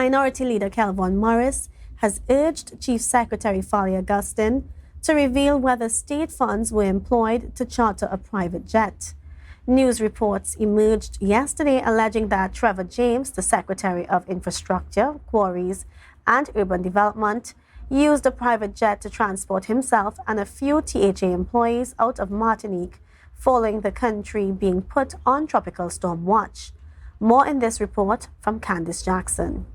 Minority Leader Kelvon Morris has urged Chief Secretary Farley Augustine to reveal whether state funds were employed to charter a private jet. News reports emerged yesterday alleging that Trevor James, the Secretary of Infrastructure, Quarries, and Urban Development, used a private jet to transport himself and a few THA employees out of Martinique following the country being put on tropical storm watch. More in this report from Kandace Jackson.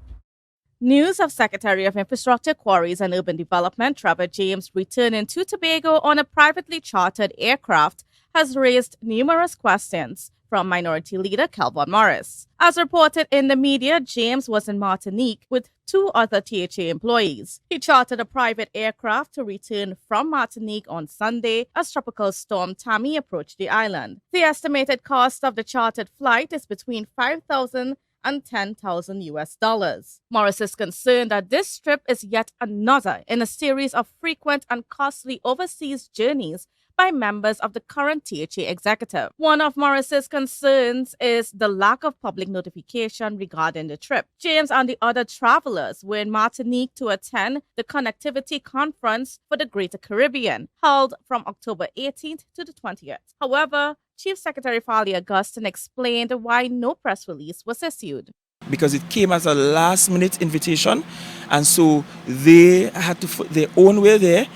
News of Secretary of Infrastructure, Quarries and Urban Development Trevor James returning to Tobago on a privately chartered aircraft has raised numerous questions from Minority Leader Kelvon Morris. As reported in the media, James was in Martinique with two other THA employees. He chartered a private aircraft to return from Martinique on Sunday as Tropical Storm Tammy approached the island. The estimated cost of the chartered flight is between $5,000 and $10,000 US. Morris is concerned that this trip is yet another in a series of frequent and costly overseas journeys by members of the current THA executive. One of Morris's concerns is the lack of public notification regarding the trip. James and the other travelers were in Martinique to attend the Connectivity Conference for the Greater Caribbean, held from October 18th to the 20th. However, Chief Secretary Farley Augustine explained why no press release was issued. Because it came as a last-minute invitation, and so they had to put their own way there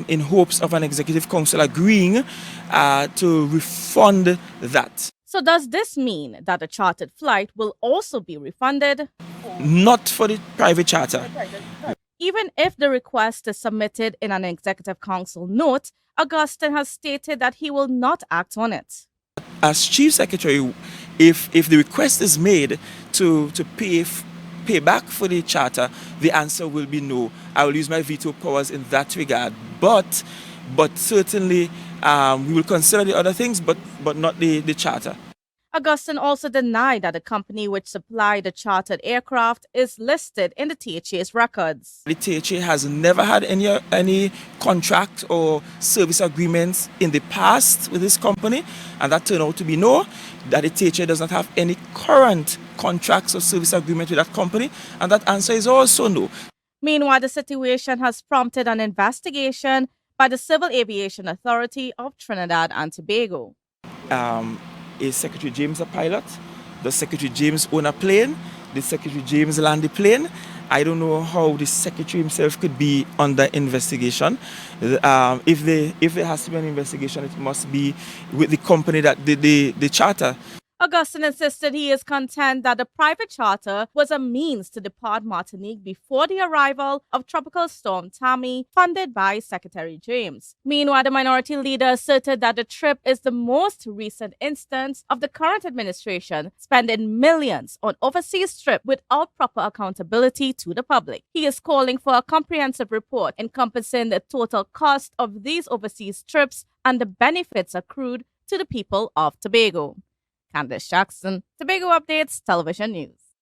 in hopes of an executive council agreeing to refund that. So does this mean that the chartered flight will also be refunded? Not for the private charter. Even if the request is submitted in an executive council note, Augustine has stated that he will not act on it. As Chief Secretary, if the request is made to pay back for the charter, the answer will be no. I will use my veto powers in that regard. But certainly we will consider the other things, but not the charter. Augustine also denied that the company which supplied the chartered aircraft is listed in the THA's records. The THA has never had any contract or service agreements in the past with this company, and that turned out to be no, that the THA does not have any current contracts or service agreement with that company, and that answer is also no. Meanwhile, the situation has prompted an investigation by the Civil Aviation Authority of Trinidad and Tobago. Is Secretary James a pilot? Does Secretary James own a plane? Did Secretary James land the plane? I don't know how the Secretary himself could be under investigation. If there has to be an investigation, it must be with the company that did the charter. Augustine insisted he is content that the private charter was a means to depart Martinique before the arrival of Tropical Storm Tammy, funded by Secretary James. Meanwhile, the minority leader asserted that the trip is the most recent instance of the current administration spending millions on overseas trips without proper accountability to the public. He is calling for a comprehensive report encompassing the total cost of these overseas trips and the benefits accrued to the people of Tobago. Kandace Jackson, Tobago Updates Television News.